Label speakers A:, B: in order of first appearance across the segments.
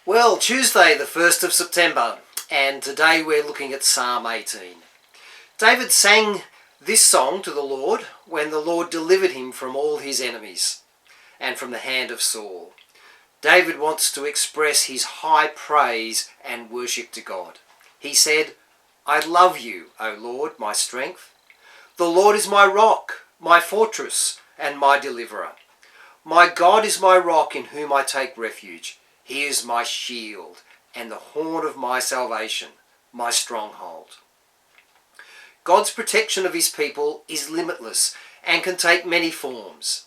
A: Well, Tuesday the 1st of September, and today we're looking at Psalm 18. David sang this song to the Lord when the Lord delivered him from all his enemies and from the hand of Saul. David wants to express his high praise and worship to God. He said, "I love you, O Lord, my strength. The Lord is my rock, my fortress, and my deliverer. My God is my rock in whom I take refuge. He is my shield and the horn of my salvation, my stronghold." God's protection of his people is limitless and can take many forms.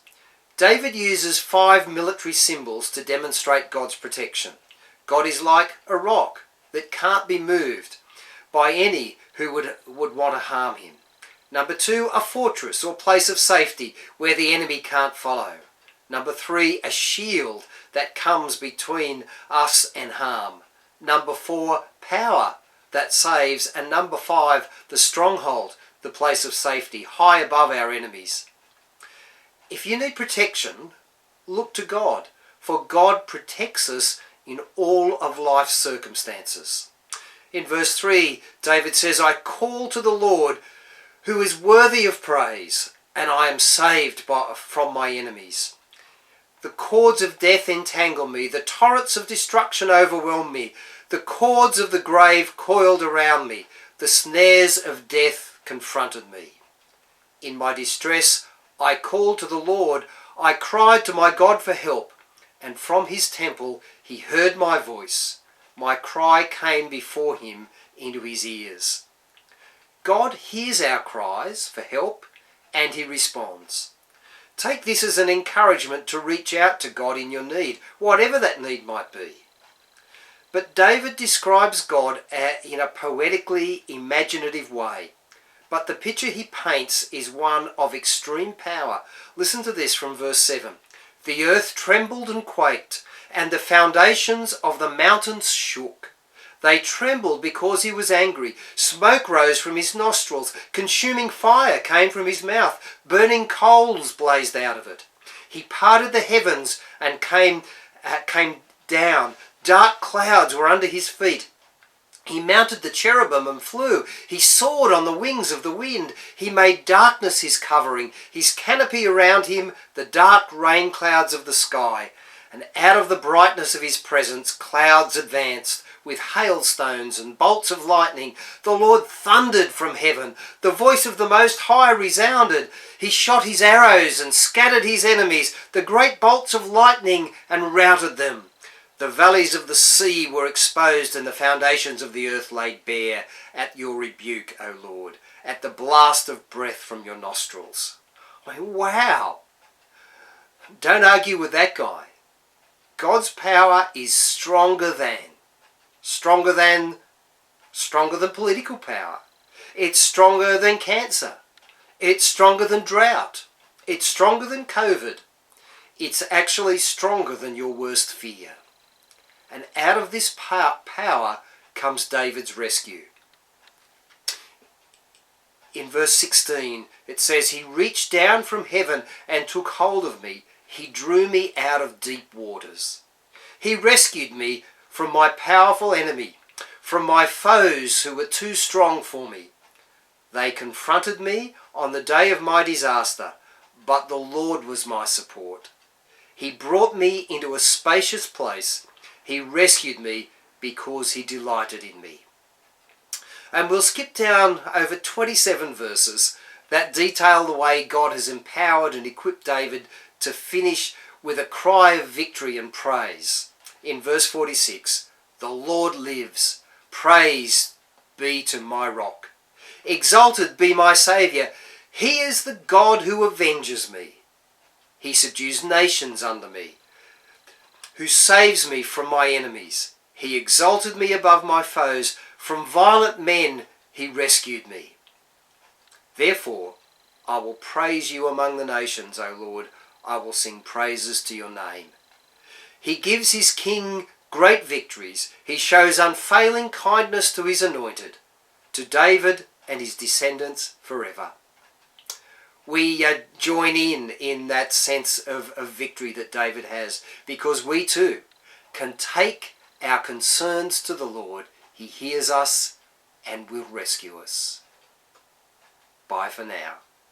A: David uses 5 military symbols to demonstrate God's protection. God is like a rock that can't be moved by any who would want to harm him. Number 2, a fortress or place of safety where the enemy can't follow. Number 3, a shield that comes between us and harm. Number 4, power that saves. And number 5, the stronghold, the place of safety, high above our enemies. If you need protection, look to God, for God protects us in all of life's circumstances. In verse 3, David says, "I call to the Lord who is worthy of praise, and I am saved from my enemies. The cords of death entangle me, the torrents of destruction overwhelm me, the cords of the grave coiled around me, the snares of death confronted me. In my distress I called to the Lord, I cried to my God for help, and from his temple he heard my voice. My cry came before him into his ears." God hears our cries for help and he responds. Take this as an encouragement to reach out to God in your need, whatever that need might be. But David describes God in a poetically imaginative way. But the picture he paints is one of extreme power. Listen to this from verse 7. "The earth trembled and quaked, and the foundations of the mountains shook. They trembled because he was angry. Smoke rose from his nostrils. Consuming fire came from his mouth. Burning coals blazed out of it. He parted the heavens and came down. Dark clouds were under his feet. He mounted the cherubim and flew. He soared on the wings of the wind. He made darkness his covering, his canopy around him, the dark rain clouds of the sky. And out of the brightness of his presence clouds advanced, with hailstones and bolts of lightning. The Lord thundered from heaven. The voice of the Most High resounded. He shot his arrows and scattered his enemies, the great bolts of lightning, and routed them. The valleys of the sea were exposed and the foundations of the earth laid bare at your rebuke, O Lord, at the blast of breath from your nostrils." I mean, wow! Don't argue with that guy. God's power is stronger than political power. It's stronger than cancer. It's stronger than drought. It's stronger than COVID. It's actually stronger than your worst fear. And out of this power comes David's rescue. In verse 16, it says, "He reached down from heaven and took hold of me. He drew me out of deep waters. He rescued me from my powerful enemy, from my foes who were too strong for me. They confronted me on the day of my disaster, but the Lord was my support. He brought me into a spacious place. He rescued me because he delighted in me." And we'll skip down over 27 verses that detail the way God has empowered and equipped David to finish with a cry of victory and praise. In verse 46, "The Lord lives. Praise be to my rock. Exalted be my Saviour. He is the God who avenges me. He subdues nations under me, who saves me from my enemies. He exalted me above my foes. From violent men he rescued me. Therefore I will praise you among the nations, O Lord. I will sing praises to your name. He gives his king great victories. He shows unfailing kindness to his anointed, to David and his descendants forever." We join in that sense of victory that David has, because we too can take our concerns to the Lord, he hears us and will rescue us. Bye for now.